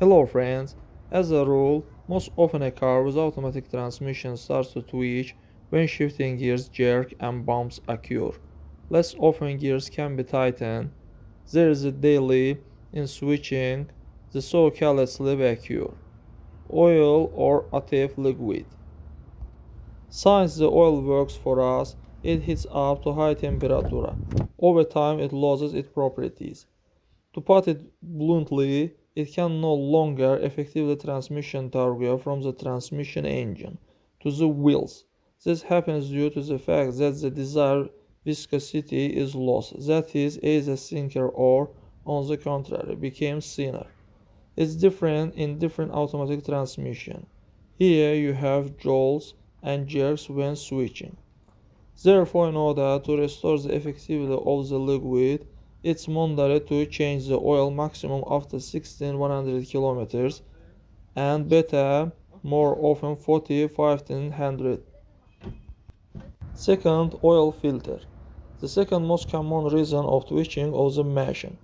Hello friends. As a rule, most often a car with automatic transmission starts to twitch when shifting gears jerk and bumps occur. Less often gears can be tightened. There is a delay in switching, the so-called slip occur. Oil or active liquid. Since the oil works for us, it heats up to high temperature. Over time it loses its properties. To put it bluntly, it can no longer effectively transmission cargo from the transmission engine to the wheels. This happens due to the fact that the desired viscosity is lost, that is, either thinner or, on the contrary, becomes thinner. It's different in different automatic transmission. Here you have jolts and jerks when switching. Therefore, in order to restore the effectivity of the liquid, it's mandatory to change the oil maximum after 1600 kilometers and better more often 1500. Second, oil filter. The second most common reason of twitching of the machine.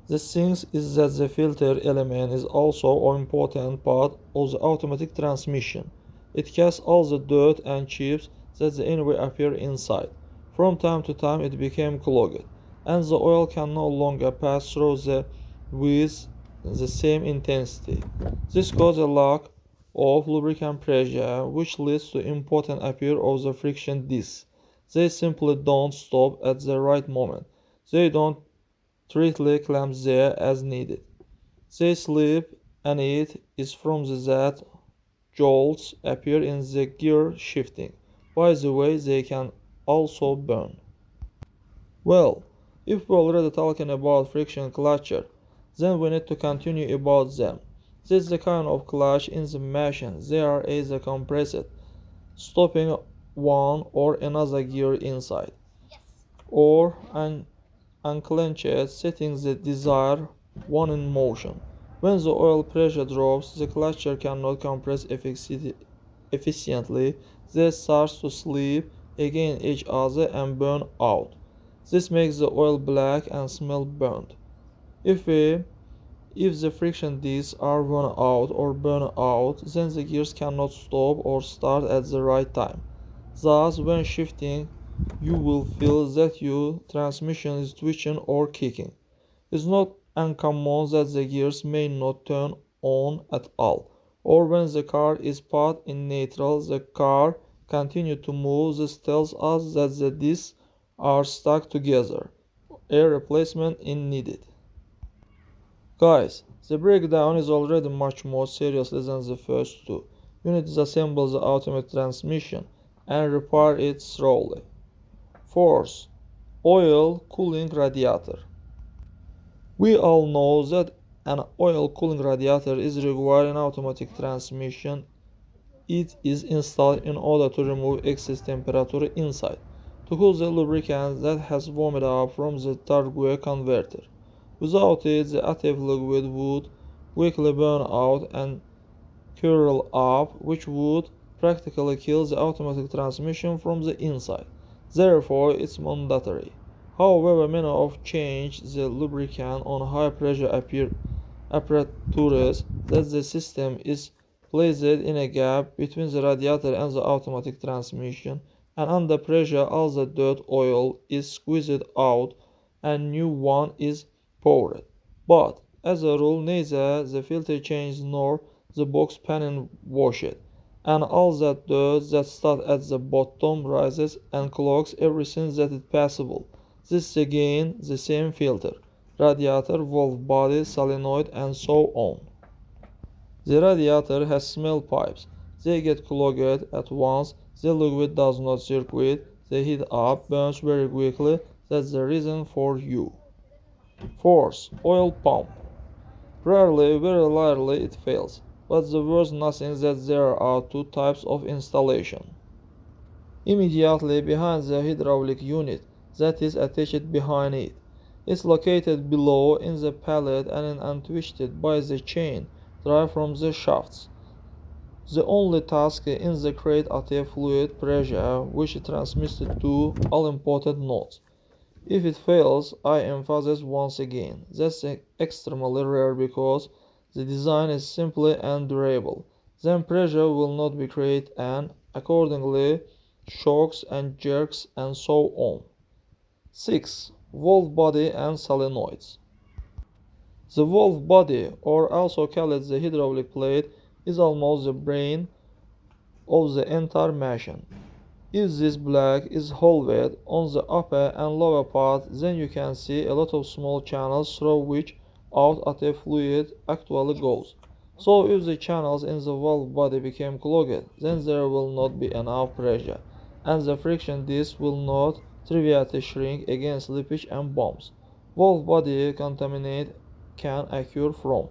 The thing is that the filter element is also an important part of the automatic transmission. It casts all the dirt and chips that anyway appear inside. From time to time it becomes clogged, and the oil can no longer pass through with the same intensity. This causes a lack of lubricant pressure, which leads to important appear of the friction discs. They simply don't stop at the right moment. They don't tightly clamped there as needed. They slip, and it is from that jolts appear in the gear shifting. By the way, they can also burn. Well, if we're already talking about friction clutcher, then we need to continue about them. This is the kind of clutch in the machine. They are either compressed, stopping one or another gear inside, or unclenched, setting the desired one in motion. When the oil pressure drops, the clutcher cannot compress efficiently. They start to slip against each other and burn out. This makes the oil black and smell burnt. If we if the friction discs are worn out or burn out, then the gears cannot stop or start at the right time. Thus, when shifting, you will feel that your transmission is twitching or kicking. It's not uncommon that the gears may not turn on at all, or when the car is put in neutral, the car continues to move. This tells us that the discs are stuck together. A replacement is needed. Guys, the breakdown is already much more serious than the first two. You need to disassemble the automatic transmission and repair it thoroughly. Fourth, oil cooling radiator. We all know that an oil cooling radiator is required in automatic transmission. It is installed in order to remove excess temperature inside, to cool the lubricant that has warmed up from the turbo converter. Without it, the active liquid would quickly burn out and curl up, which would practically kill the automatic transmission from the inside. Therefore, it's mandatory. However, many of change the lubricant on high pressure apparatus that the system is placed in a gap between the radiator and the automatic transmission, and under pressure all the dirt oil is squeezed out and new one is poured. But as a rule, neither the filter change nor the box panel washed, and all that dirt that starts at the bottom rises and clogs everything that is passable. This is again the same filter, radiator, valve body, solenoid, and so on. The radiator has small pipes. They get clogged at once, the liquid does not circulate, the heat up, burns very quickly. That's the reason for you. Fourth, oil pump. Rarely, very rarely it fails, but the worst nothing that there are two types of installation. Immediately behind the hydraulic unit that is attached behind it. It's located below in the pallet and untwisted by the chain drive from the shafts. The only task in the create active fluid pressure which transmits to all important nodes. If it fails, I emphasize once again, that's extremely rare because The design is simple and durable. Then pressure will not be created and, accordingly, shocks and jerks and so on. 6. Valve body and solenoids. The valve body, or also called the hydraulic plate, is almost the brain of the entire machine. If this block is hollowed on the upper and lower part, then you can see a lot of small channels through which out a fluid actually goes. So if the channels in the valve body become clogged, then there will not be enough pressure, and the friction disc will not trivially shrink against slippage and bumps. Valve body contamination can occur from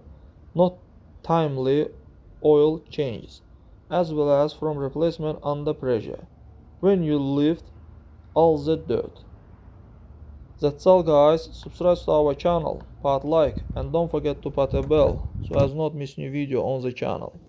not timely oil changes, as well as from replacement under pressure when you lift all the dirt. That's all guys, subscribe to our channel, put like and don't forget to put a bell so as not miss new video on the channel.